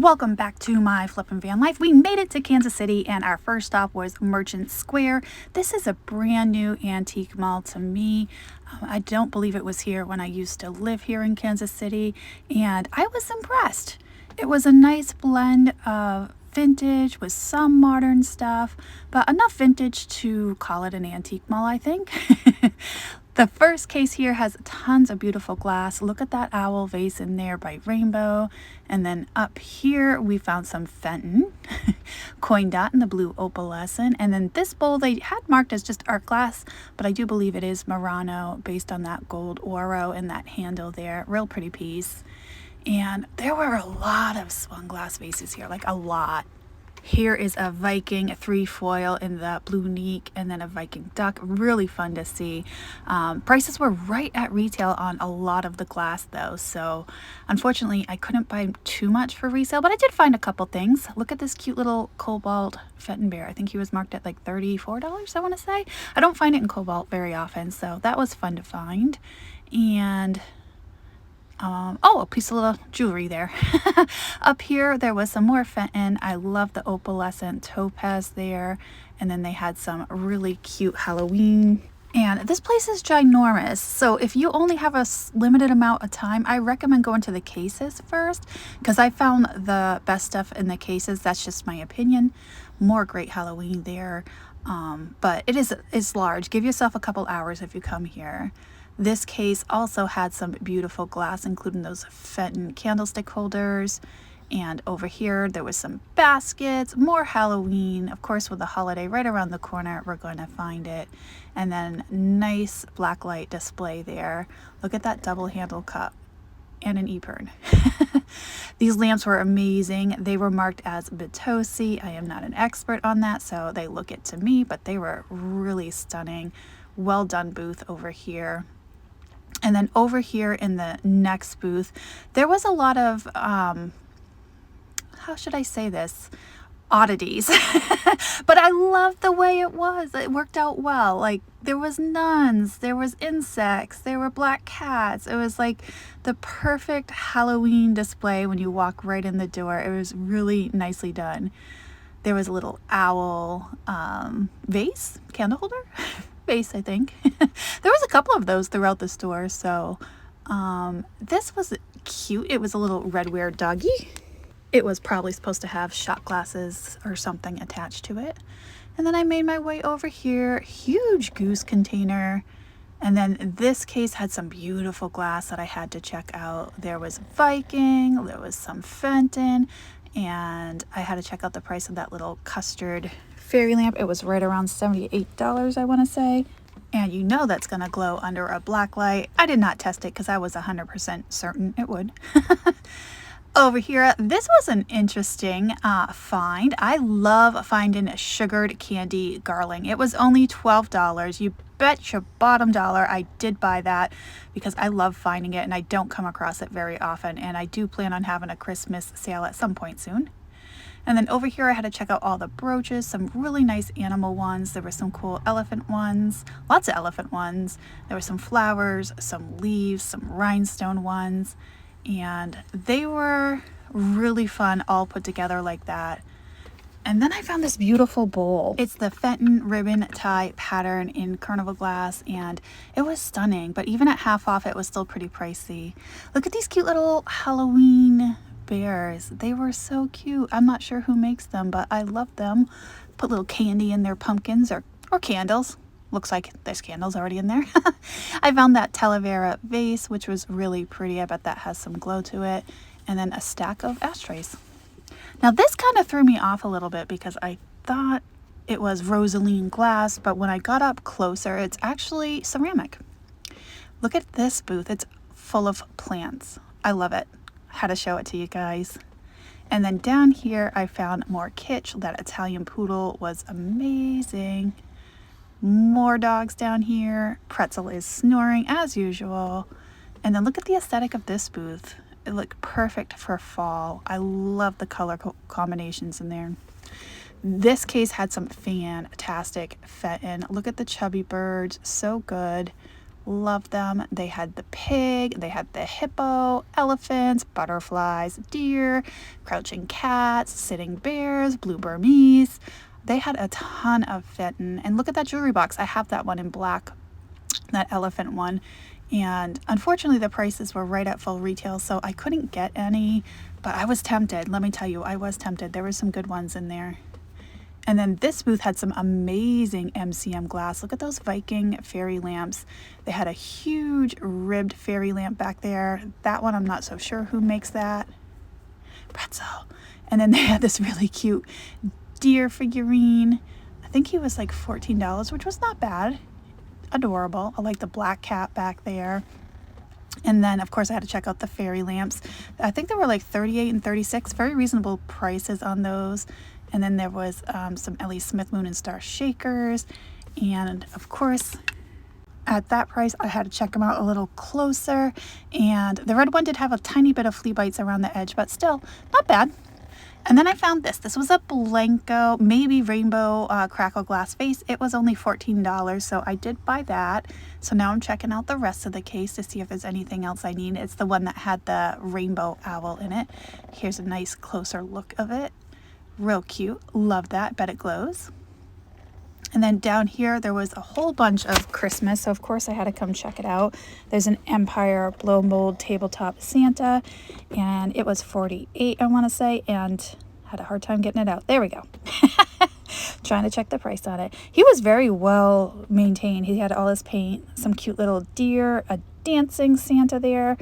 Welcome back to my flippin' van life. We made it to Kansas City and our first stop was Merchant Square. This is a brand new antique mall to me. I don't believe it was here when I used to live here in Kansas City, and I was impressed. It was a nice blend of vintage with some modern stuff, but enough vintage to call it an antique mall, I think. The first case here has tons of beautiful glass. Look at that owl vase in there by Rainbow. And then up here we found some Fenton, coin dot in the blue opalescent. And then this bowl they had marked as just art glass, but I do believe it is Murano based on that gold oro and that handle there. Real pretty piece. And there were a lot of swung glass vases here, like a lot. Here is a Viking, a 3-foil in the blue Neek, and then a Viking duck. Really fun to see. Prices were right at retail on a lot of the glass though, so unfortunately I couldn't buy too much for resale, but I did find a couple things. Look at this cute little cobalt Fenton bear. I think he was marked at like $34, I want to say. I don't find it in cobalt very often, so that was fun to find. And oh, a piece of little jewelry there. Up here, there was some more Fenton. I love the opalescent topaz there. And then they had some really cute Halloween. And this place is ginormous. So if you only have a limited amount of time, I recommend going to the cases first, because I found the best stuff in the cases. That's just my opinion. More great Halloween there. But it's large. Give yourself a couple hours if you come here. This case also had some beautiful glass, including those Fenton candlestick holders. And over here, there was some baskets, more Halloween. Of course, with the holiday right around the corner, we're going to find it. And then nice blacklight display there. Look at that double handle cup and an ePern. These lamps were amazing. They were marked as Bitosi. I am not an expert on that, so they look it to me, but they were really stunning. Well done booth over here. And then over here in the next booth, there was a lot of, how should I say this? Oddities. But I loved the way it was. It worked out well. Like, there was nuns, there was insects, there were black cats. It was like the perfect Halloween display when you walk right in the door. It was really nicely done. There was a little owl vase, candle holder. Vase, I think. There was a couple of those throughout the store, so this was cute. It was a little redware doggy. It was probably supposed to have shot glasses or something attached to it. And then I made my way over here. Huge goose container. And then this case had some beautiful glass that I had to check out. There was Viking, there was some Fenton, and I had to check out the price of that little custard fairy lamp. It was right around $78, I want to say. And you know that's going to glow under a black light. I did not test it because I was 100% certain it would. Over here, this was an interesting find. I love finding sugared candy garling. It was only $12. You bet your bottom dollar I did buy that because I love finding it and I don't come across it very often. And I do plan on having a Christmas sale at some point soon. And then over here I had to check out all the brooches, some really nice animal ones. There were some cool elephant ones, lots of elephant ones. There were some flowers, some leaves, some rhinestone ones. And they were really fun all put together like that. And then I found this beautiful bowl. It's the Fenton ribbon tie pattern in carnival glass, and it was stunning, but even at half off it was still pretty pricey. Look at these cute little Halloween bears. They were so cute. I'm not sure who makes them, but I love them. Put little candy in their pumpkins or candles. Looks like there's candles already in there. I found that Talavera vase, which was really pretty. I bet that has some glow to it. And then a stack of ashtrays. Now this kind of threw me off a little bit because I thought it was Rosaline glass, but when I got up closer, it's actually ceramic. Look at this booth. It's full of plants. I love it. Had to show it to you guys. And then down here I found more kitsch. That Italian poodle was amazing. More dogs down here. Pretzel is snoring as usual. And then look at the aesthetic of this booth. It looked perfect for fall. I love the color combinations in there. This case had some fantastic Fenton. Look at the chubby birds. So good. Love them. They had the pig, they had the hippo, elephants, butterflies, deer, crouching cats, sitting bears, blue Burmese. They had a ton of fitting. And look at that jewelry box. I have that one in black, that elephant one. And unfortunately, the prices were right at full retail, so I couldn't get any, but I was tempted. Let me tell you, I was tempted. There were some good ones in there. And then this booth had some amazing MCM glass. Look at those Viking fairy lamps. They had a huge ribbed fairy lamp back there. That one, I'm not so sure who makes that. Pretzel. And then they had this really cute deer figurine. I think he was like $14, which was not bad. Adorable. I like the black cat back there. And then, of course, I had to check out the fairy lamps. I think they were like $38 and $36. Very reasonable prices on those. And then there was some Ellie Smith Moon and Star shakers. And of course, at that price, I had to check them out a little closer. And the red one did have a tiny bit of flea bites around the edge, but still not bad. And then I found this. This was a Blanco, maybe rainbow crackle glass vase. It was only $14, so I did buy that. So now I'm checking out the rest of the case to see if there's anything else I need. It's the one that had the rainbow owl in it. Here's a nice closer look of it. Real cute. Love that. Bet it glows. And then down here, there was a whole bunch of Christmas. So, of course, I had to come check it out. There's an Empire blow mold tabletop Santa. And it was $48, I want to say. And had a hard time getting it out. There we go. Trying to check the price on it. He was very well maintained. He had all his paint. Some cute little deer. A dancing Santa there.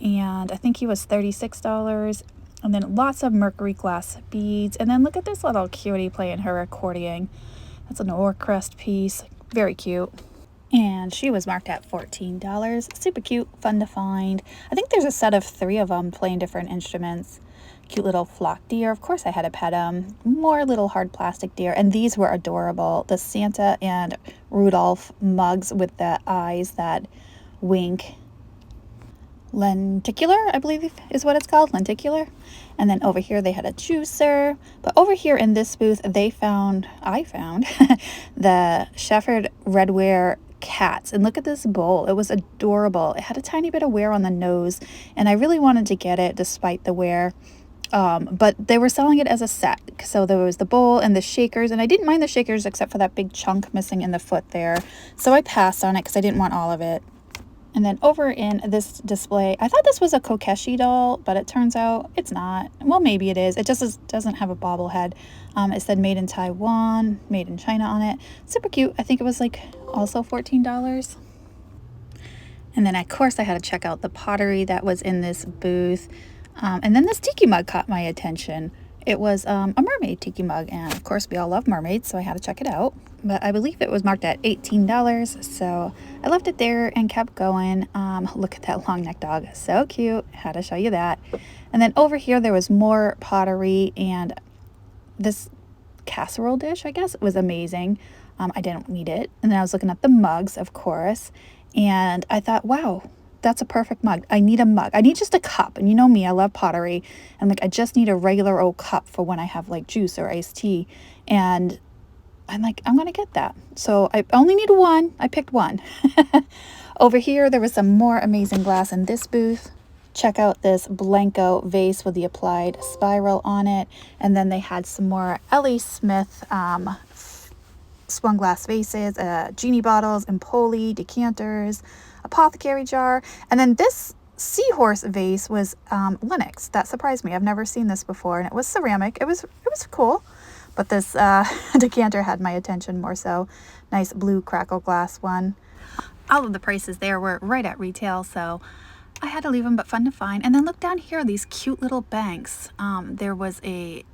And I think he was $36. And then lots of mercury glass beads. And then look at this little cutie playing her accordion. That's an ore crest piece. Very cute. And she was marked at $14. Super cute. Fun to find. I think there's a set of 3 of them playing different instruments. Cute little flock deer. Of course I had to pet them. More little hard plastic deer. And these were adorable. The Santa and Rudolph mugs with the eyes that wink. Lenticular, I believe is what it's called, lenticular. And then over here they had a juicer. But over here in this booth, I found the Shepherd Redware cats. And look at this bowl. It was adorable. It had a tiny bit of wear on the nose, and I really wanted to get it despite the wear. But they were selling it as a set. So there was the bowl and the shakers, and I didn't mind the shakers except for that big chunk missing in the foot there. So I passed on it because I didn't want all of it. And then over in this display, I thought this was a Kokeshi doll, but it turns out it's not. Well, maybe it is. It just doesn't have a bobblehead. It said made in Taiwan, made in China on it. Super cute. I think it was like also $14. And then, of course, I had to check out the pottery that was in this booth. And then this tiki mug caught my attention. It was a mermaid tiki mug, and of course we all love mermaids, so I had to check it out. But I believe it was marked at $18, so I left it there and kept going. Look at that long neck dog, so cute. Had to show you that. And then over here there was more pottery, and this casserole dish, I guess, was amazing. I didn't need it. And then I was looking at the mugs, of course, and I thought, wow, that's a perfect mug. I need a mug. I need just a cup. And you know me, I love pottery. And like, I just need a regular old cup for when I have like juice or iced tea. And I'm like, I'm going to get that. So I only need one. I picked one. Over here, there was some more amazing glass in this booth. Check out this Blanco vase with the applied spiral on it. And then they had some more Ellie Smith spun glass vases, genie bottles, Empoli, decanters, apothecary jar. And then this seahorse vase was Lenox. That surprised me. I've never seen this before, and it was ceramic. It was cool, but this decanter had my attention more so. Nice blue crackle glass one. All of the prices there were right at retail, so I had to leave them, but fun to find. And then look down here, these cute little banks. There was a,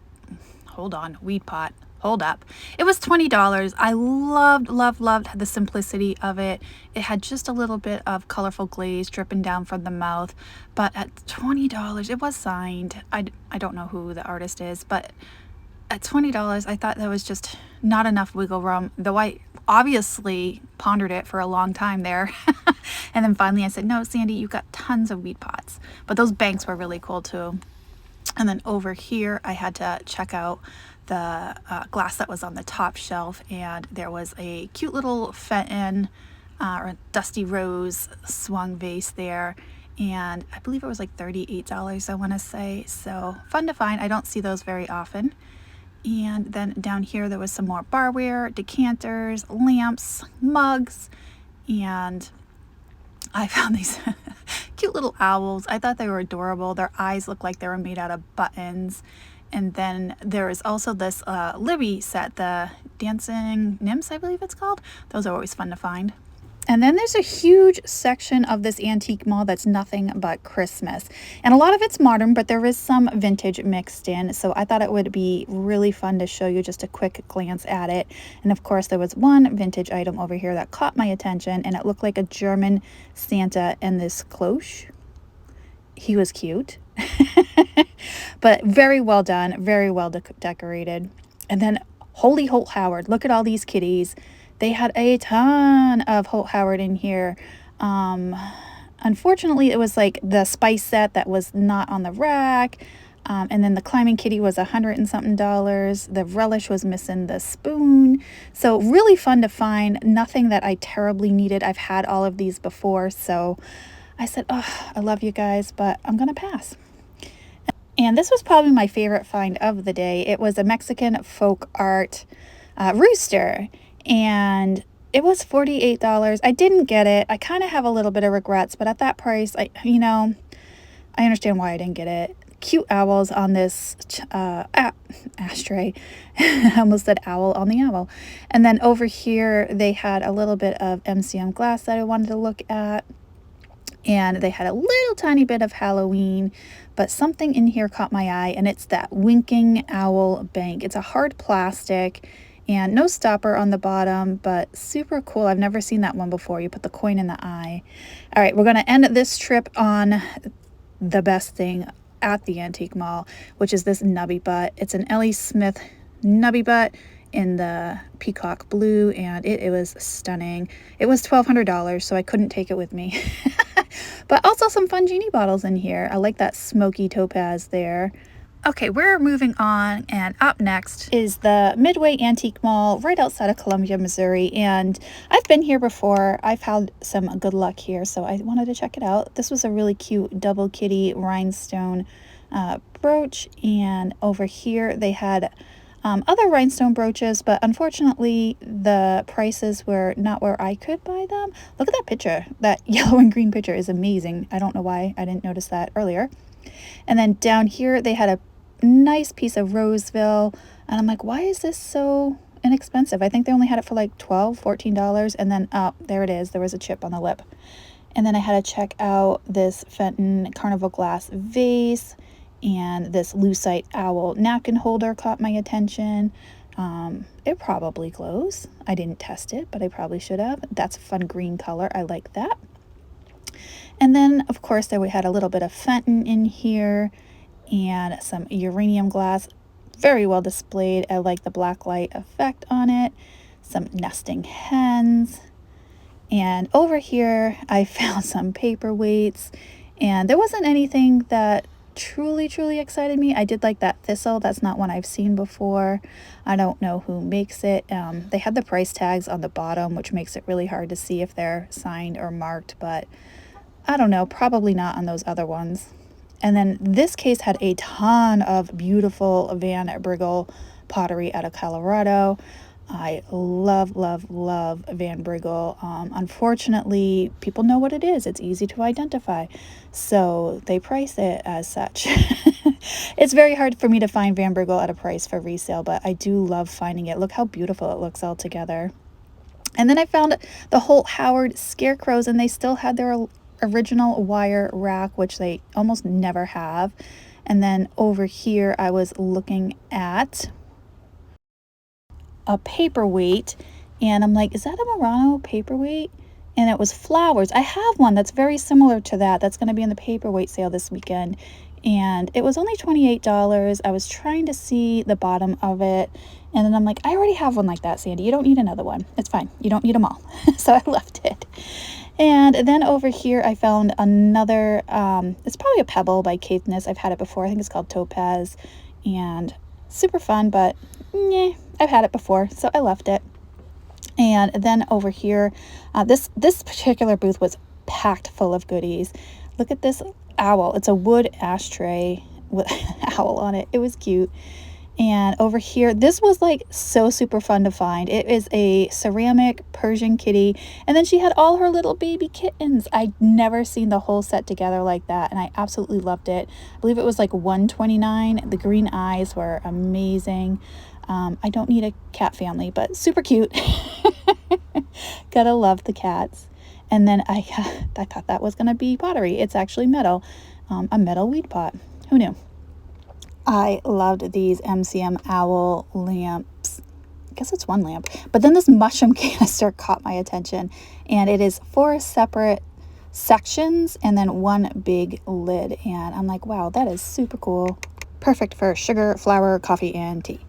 hold on, weed pot. Hold up. It was $20. I loved the simplicity of it. It had just a little bit of colorful glaze dripping down from the mouth, but at $20, it was signed. I don't know who the artist is, but at $20, I thought that was just not enough wiggle room, though I obviously pondered it for a long time there. And then finally I said, no, Sandy, you've got tons of weed pots. But those banks were really cool too. And then over here, I had to check out the glass that was on the top shelf, and there was a cute little Fenton or a dusty rose swung vase there. And I believe it was like $38, I want to say. So fun to find. I don't see those very often. And then down here there was some more barware, decanters, lamps, mugs, and I found these cute little owls. I thought they were adorable. Their eyes looked like they were made out of buttons. And then there is also this Libby set, the Dancing Nymphs, I believe it's called. Those are always fun to find. And then there's a huge section of this antique mall that's nothing but Christmas. And a lot of it's modern, but there is some vintage mixed in. So I thought it would be really fun to show you just a quick glance at it. And of course, there was one vintage item over here that caught my attention, and it looked like a German Santa in this cloche. He was cute, but very well done, very well decorated. And then Holy Holt Howard, look at all these kitties. They had a ton of Holt Howard in here. Unfortunately, it was like the spice set that was not on the rack. And then the climbing kitty was $100 and something. The relish was missing the spoon. So really fun to find. Nothing that I terribly needed. I've had all of these before. So I said, oh, I love you guys, but I'm going to pass. And this was probably my favorite find of the day. It was a Mexican folk art rooster. And it was $48. I didn't get it. I kind of have a little bit of regrets, but at that price, I understand why I didn't get it. Cute owls on this ashtray. I almost said owl on the owl. And then over here, they had a little bit of MCM glass that I wanted to look at. And they had a little tiny bit of Halloween, but something in here caught my eye, and it's that winking owl bank. It's a hard plastic. And no stopper on the bottom, but super cool. I've never seen that one before. You put the coin in the eye. All right, we're going to end this trip on the best thing at the antique mall, which is this nubby butt. It's an Ellie Smith nubby butt in the peacock blue, and it was stunning. It was $1,200, so I couldn't take it with me. But also some fun genie bottles in here. I like that smoky topaz there. Okay, we're moving on, and up next is the Midway Antique Mall right outside of Columbia, Missouri. And I've been here before. I've had some good luck here, so I wanted to check it out. This was a really cute double kitty rhinestone brooch, and over here they had other rhinestone brooches, but unfortunately the prices were not where I could buy them. Look at that picture. That yellow and green picture is amazing. I don't know why I didn't notice that earlier. And then down here they had a nice piece of Roseville, and I'm like, why is this so inexpensive? I think they only had it for like $12, $14, and then there it is. There was a chip on the lip. And then I had to check out this Fenton Carnival glass vase, and this lucite owl napkin holder caught my attention. It probably glows. I didn't test it, but I probably should have. That's a fun green color. I like that. And then of course there we had a little bit of Fenton in here, and some uranium glass, very well displayed. I like the black light effect on it. Some nesting hens. And over here I found some paperweights, and there wasn't anything that truly excited me. I did like that thistle. That's not one I've seen before. I don't know who makes it. They had the price tags on the bottom, which makes it really hard to see if they're signed or marked, but I don't know, probably not on those other ones. And then this case had a ton of beautiful Van Briggle pottery out of Colorado. I love Van Briggle. Unfortunately, people know what it is. It's easy to identify, so they price it as such. It's very hard for me to find Van Briggle at a price for resale, but I do love finding it. Look how beautiful it looks all together. And then I found the Holt Howard scarecrows, and they still had their original wire rack, which they almost never have. And then over here I was looking at a paperweight, and I'm like, is that a Murano paperweight? And it was flowers. I have one that's very similar to that. That's going to be in the paperweight sale this weekend, and it was only $28. I was trying to see the bottom of it, and then I'm like, I already have one like that, Sandy. You don't need another one. It's fine. You don't need them all. So I left it. And then over here I found another, it's probably a pebble by Caithness. I've had it before. I think it's called Topaz, and super fun, but I've had it before, so I left it. And then over here, this particular booth was packed full of goodies. Look at this owl. It's a wood ashtray with an owl on it. It was cute. And over here, this was like so super fun to find. It is a ceramic Persian kitty. And then she had all her little baby kittens. I'd never seen the whole set together like that, and I absolutely loved it. I believe it was like $129. The green eyes were amazing. I don't need a cat family, but super cute. Gotta love the cats. And then I thought that was gonna be pottery. It's actually metal, a metal weed pot. Who knew? I loved these MCM owl lamps. I guess it's one lamp. But then this mushroom canister caught my attention. And it is 4 separate sections and then one big lid. And I'm like, wow, that is super cool. Perfect for sugar, flour, coffee, and tea.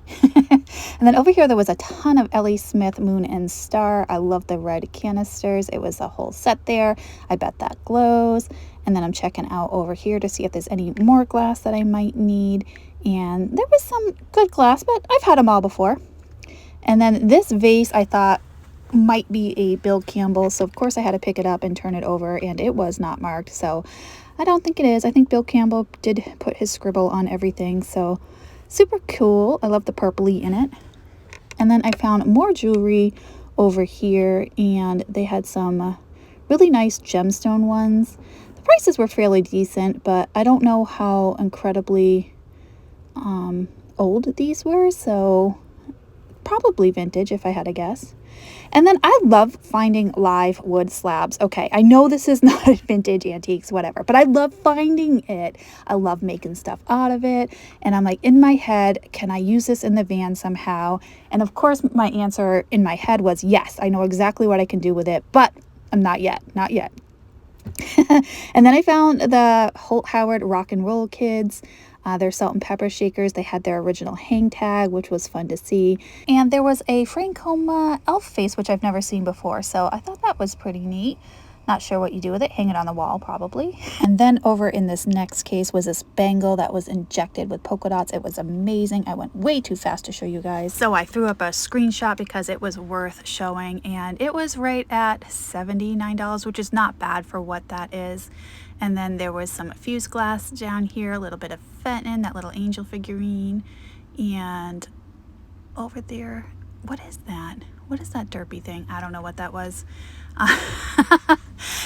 And then over here, there was a ton of Ellie Smith Moon and Star. I love the red canisters. It was a whole set there. I bet that glows. And then I'm checking out over here to see if there's any more glass that I might need. And there was some good glass, but I've had them all before. And then this vase I thought might be a Bill Campbell. So of course I had to pick it up and turn it over, and it was not marked. So I don't think it is. I think Bill Campbell did put his scribble on everything. So super cool. I love the purpley in it. And then I found more jewelry over here, and they had some really nice gemstone ones. The prices were fairly decent, but I don't know how incredibly old these were, so probably vintage if I had to guess. And then I love finding live wood slabs. Okay, I know this is not vintage antiques, whatever, but I love finding it. I love making stuff out of it. And I'm like, in my head, can I use this in the van somehow? And of course, my answer in my head was yes, I know exactly what I can do with it, but I'm not yet. And then I found the Holt Howard Rock and Roll Kids. Their salt and pepper shakers. They had their original hang tag, which was fun to see. And there was a Francoma elf face, which I've never seen before. So I thought that was pretty neat. Not sure what you do with it. Hang it on the wall, probably. And then over in this next case was this bangle that was injected with polka dots. It was amazing. I went way too fast to show you guys. So I threw up a screenshot because it was worth showing. And it was right at $79, which is not bad for what that is. And then there was some fused glass down here, a little bit of Fenton, that little angel figurine. And over there, what is that? What is that derpy thing? I don't know what that was.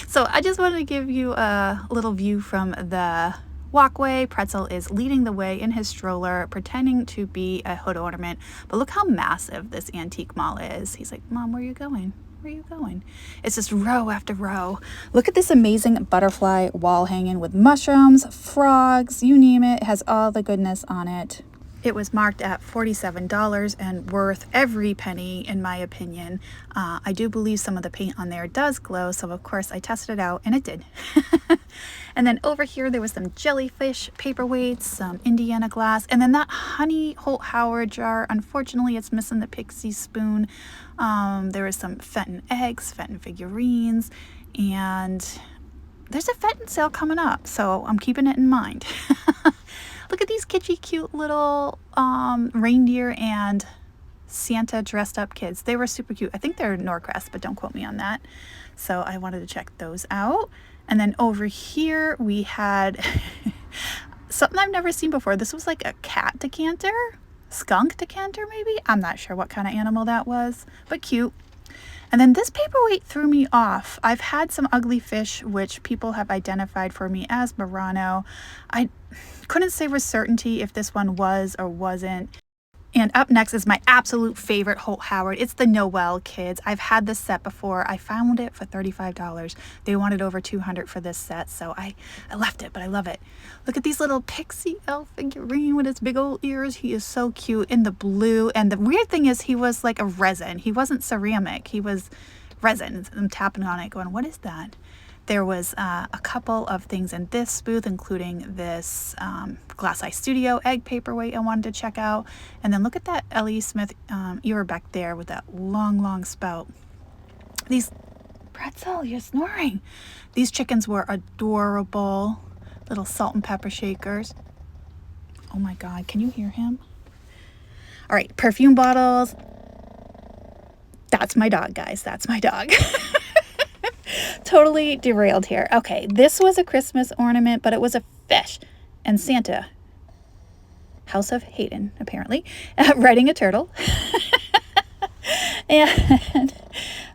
So I just wanted to give you a little view from the walkway. Pretzel is leading the way in his stroller, pretending to be a hood ornament. But look how massive this antique mall is. He's like, Mom, where are you going? Where are you going? It's just row after row. Look at this amazing butterfly wall hanging with mushrooms, frogs, you name it. It has all the goodness on it. It was marked at $47 and worth every penny, in my opinion. I do believe some of the paint on there does glow, so of course I tested it out, and it did. And then over here there was some jellyfish paperweights, some Indiana glass, and then that honey Holt Howard jar. Unfortunately, it's missing the pixie spoon. There was some Fenton eggs, Fenton figurines, and there's a Fenton sale coming up, so I'm keeping it in mind. Look at these kitschy cute little reindeer and Santa dressed up kids. They were super cute. I think they're Norcrest, but don't quote me on that. So I wanted to check those out. And then over here we had something I've never seen before. This was like a cat decanter, skunk decanter maybe. I'm not sure what kind of animal that was, but cute. And then this paperweight threw me off. I've had some ugly fish, which people have identified for me as Murano. I couldn't say with certainty if this one was or wasn't. And up next is my absolute favorite Holt Howard. It's the Noel Kids. I've had this set before. I found it for $35. They wanted over $200 for this set, so I left it, but I love it. Look at these little pixie elf figurine with his big old ears. He is so cute in the blue. And the weird thing is he was like a resin. He wasn't ceramic. He was resin. I'm tapping on it going, what is that? There was a couple of things in this booth, including this Glass Eye Studio egg paperweight I wanted to check out. And then look at that Ellie Smith ear back there with that long, long spout. These, Pretzel, you're snoring. These chickens were adorable. Little salt and pepper shakers. Oh my God, can you hear him? All right, perfume bottles. That's my dog, guys. That's my dog. Totally derailed here. Okay, this was a Christmas ornament, but it was a fish. And Santa, House of Hayden, apparently, riding a turtle. And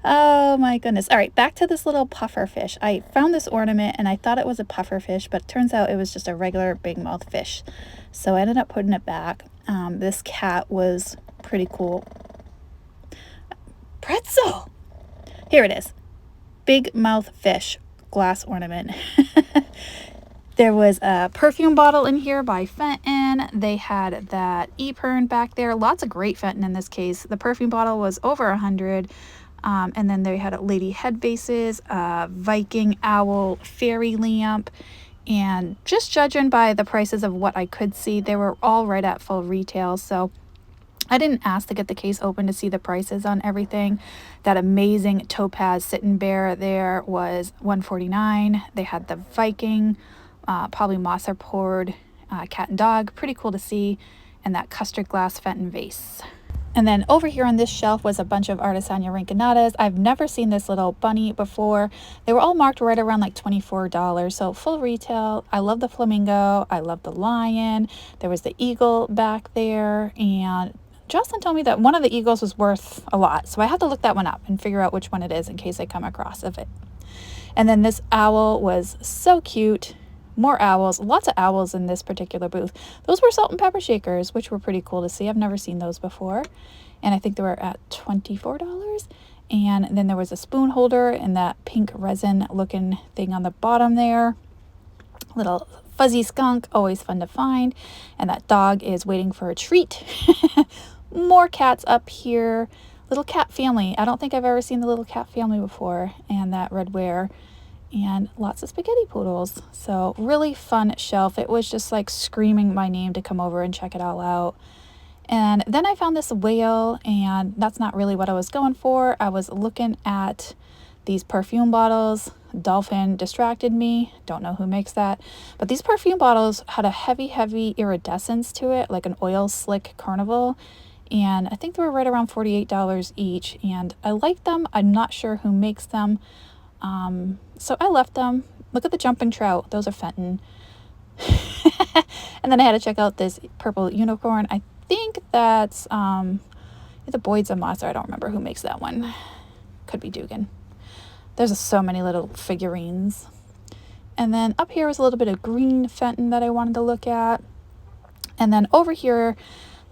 oh my goodness. All right, back to this little puffer fish. I found this ornament and I thought it was a puffer fish, but it turns out it was just a regular big mouth fish. So I ended up putting it back. This cat was pretty cool. Pretzel. Here it is. Big mouth fish glass ornament. There was a perfume bottle in here by Fenton. They had that Epern back there. Lots of great Fenton in this case. The perfume bottle was over 100. And then they had lady head vases, Viking owl fairy lamp. And just judging by the prices of what I could see, they were all right at full retail. So I didn't ask to get the case open to see the prices on everything. That amazing topaz sit-in bear there was $149. They had the Viking, probably Moser poured cat and dog, pretty cool to see, and that custard glass Fenton vase. And then over here on this shelf was a bunch of Artisania Rinconadas. I've never seen this little bunny before. They were all marked right around like $24, so full retail. I love the flamingo. I love the lion. There was the eagle back there, and Jocelyn told me that one of the eagles was worth a lot, so I have to look that one up and figure out which one it is in case I come across of it. And then this owl was so cute. More owls, lots of owls in this particular booth. Those were salt and pepper shakers, which were pretty cool to see. I've never seen those before. And I think they were at $24. And then there was a spoon holder and that pink resin looking thing on the bottom there. Little fuzzy skunk, always fun to find. And that dog is waiting for a treat. More cats up here. Little cat family. I don't think I've ever seen the little cat family before. And that red ware. And lots of spaghetti poodles. So really fun shelf. It was just like screaming my name to come over and check it all out. And then I found this whale, and that's not really what I was going for. I was looking at these perfume bottles. Dolphin distracted me. Don't know who makes that. But these perfume bottles had a heavy iridescence to it, like an oil slick carnival. And I think they were right around $48 each. And I like them. I'm not sure who makes them. So I left them. Look at the jumping trout. Those are Fenton. And then I had to check out this purple unicorn. I think that's the Boyd's a Moser. I don't remember who makes that one. Could be Dugan. There's so many little figurines. And then up here was a little bit of green Fenton that I wanted to look at. And then over here,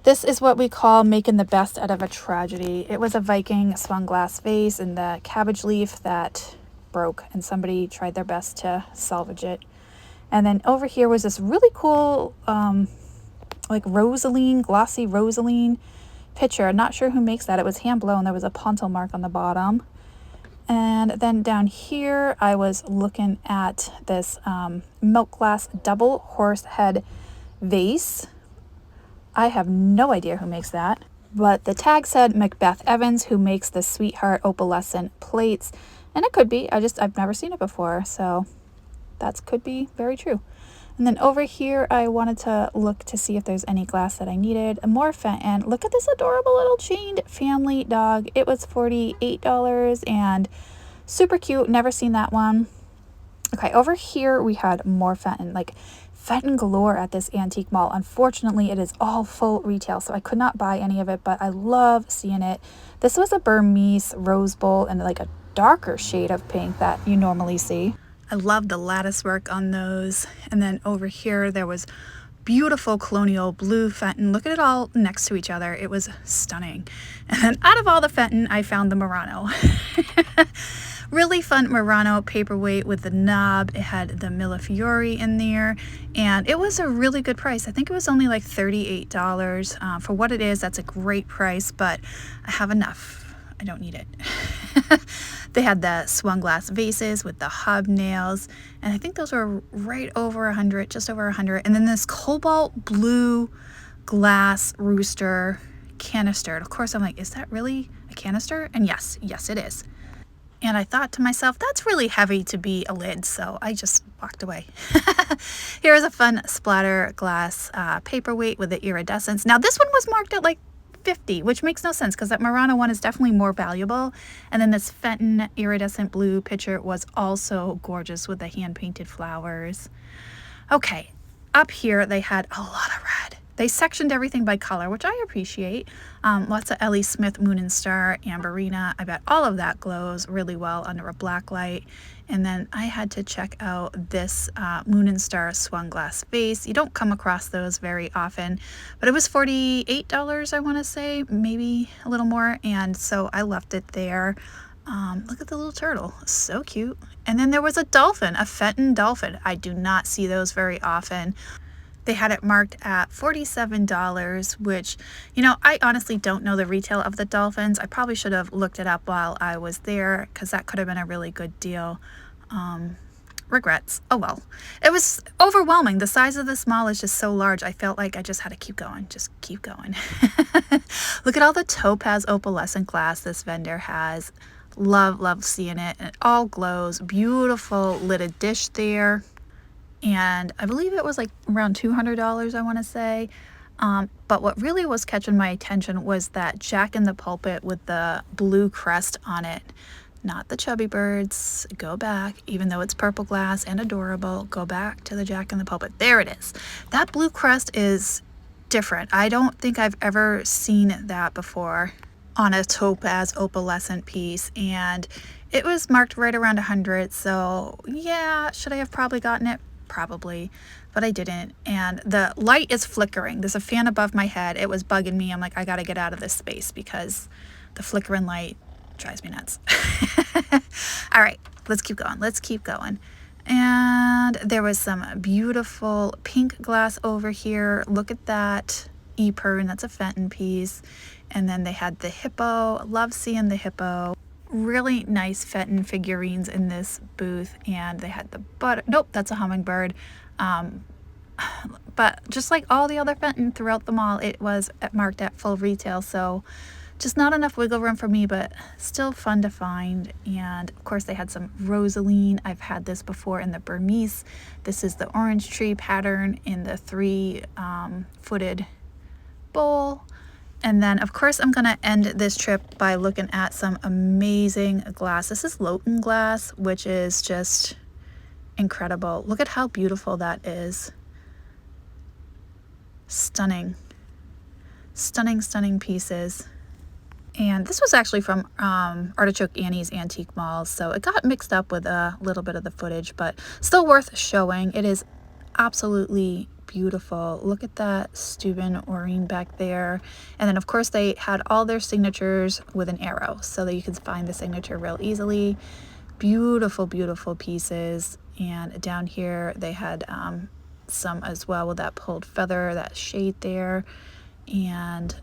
this is what we call making the best out of a tragedy. It was a Viking swung glass vase and the cabbage leaf that broke, and somebody tried their best to salvage it. And then over here was this really cool like rosaline, glossy rosaline pitcher. I'm not sure who makes that. It was hand blown. There was a pontil mark on the bottom. And then down here I was looking at this milk glass double horse head vase. I have no idea who makes that, but the tag said Macbeth Evans, who makes the Sweetheart opalescent plates. And it could be. I've never seen it before, so that could be very true. And then over here, I wanted to look to see if there's any glass that I needed. More Fenton. Look at this adorable little chained family dog. It was $48 and super cute. Never seen that one. Okay, over here we had more Fenton, like Fenton galore at this antique mall. Unfortunately, it is all full retail, so I could not buy any of it, but I love seeing it. This was a Burmese rose bowl and like a darker shade of pink that you normally see. I love the lattice work on those. And then over here there was beautiful colonial blue Fenton. Look at it all next to each other. It was stunning. And then out of all the Fenton, I found the Murano. Really fun Murano paperweight with the knob. It had the Millefiori in there, and it was a really good price. I think it was only like $38 for what it is. That's a great price, but I have enough. I don't need it. They had the swung glass vases with the hobnails, and I think those were right over 100, just over 100. And then this cobalt blue glass rooster canister. And of course, I'm like, is that really a canister? And yes, it is. And I thought to myself, that's really heavy to be a lid, so I just walked away. Here is a fun splatter glass paperweight with the iridescence. Now this one was marked at like $50, which makes no sense because that Murano one is definitely more valuable. And then this Fenton iridescent blue pitcher was also gorgeous with the hand-painted flowers. Okay, up here they had a lot of red. They sectioned everything by color, which I appreciate. Lots of Ellie Smith Moon and Star, Amberina. I bet all of that glows really well under a black light. And then I had to check out this Moon and Star swung glass vase. You don't come across those very often, but it was $48, I want to say, maybe a little more. And so I left it there. Look at the little turtle, so cute. And then there was a dolphin, a Fenton dolphin. I do not see those very often. They had it marked at $47, which, you know, I honestly don't know the retail of the dolphins. I probably should have looked it up while I was there because that could have been a really good deal. Regrets. Oh well. It was overwhelming. The size of the small is just so large. I felt like I just had to keep going. Just keep going. Look at all the topaz opalescent glass this vendor has. Love seeing it. And it all glows. Beautiful lidded dish there. And I believe it was like around $200, I want to say. But what really was catching my attention was that Jack in the Pulpit with the blue crest on it. Not the Chubby Birds. Go back, even though it's purple glass and adorable, go back to the Jack in the Pulpit. There it is. That blue crest is different. I don't think I've ever seen that before on a topaz opalescent piece. And it was marked right around 100. So yeah, should I have probably gotten it? Probably, but I didn't. And the light is flickering. There's a fan above my head. It was bugging me. I'm like, I gotta get out of this space because the flickering light drives me nuts. All right, let's keep going. Let's keep going. And there was some beautiful pink glass over here. Look at that Epern. That's a Fenton piece. And then they had the hippo. Love seeing the hippo. Really nice Fenton figurines in this booth, and they had the nope, that's a hummingbird. But just like all the other Fenton throughout the mall, it was marked at full retail, so just not enough wiggle room for me, but still fun to find. And of course they had some Rosaline. I've had this before in the Burmese. This is the orange tree pattern in the 3-footed bowl. And then, of course, I'm going to end this trip by looking at some amazing glass. This is Lowton glass, which is just incredible. Look at how beautiful that is. Stunning. Stunning pieces. And this was actually from Artichoke Annie's Antique Mall, so it got mixed up with a little bit of the footage, but still worth showing. It is absolutely beautiful. Look at that Steuben Orine back there. And then of course they had all their signatures with an arrow so that you can find the signature real easily. Beautiful pieces. And down here they had some as well with that pulled feather, that shade there. And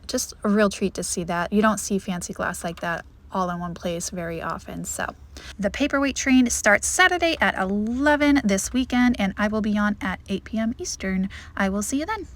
just a real treat to see that. You don't see fancy glass like that all in one place very often. So the paperweight train starts Saturday at 11 this weekend, and I will be on at 8 p.m. Eastern. I will see you then.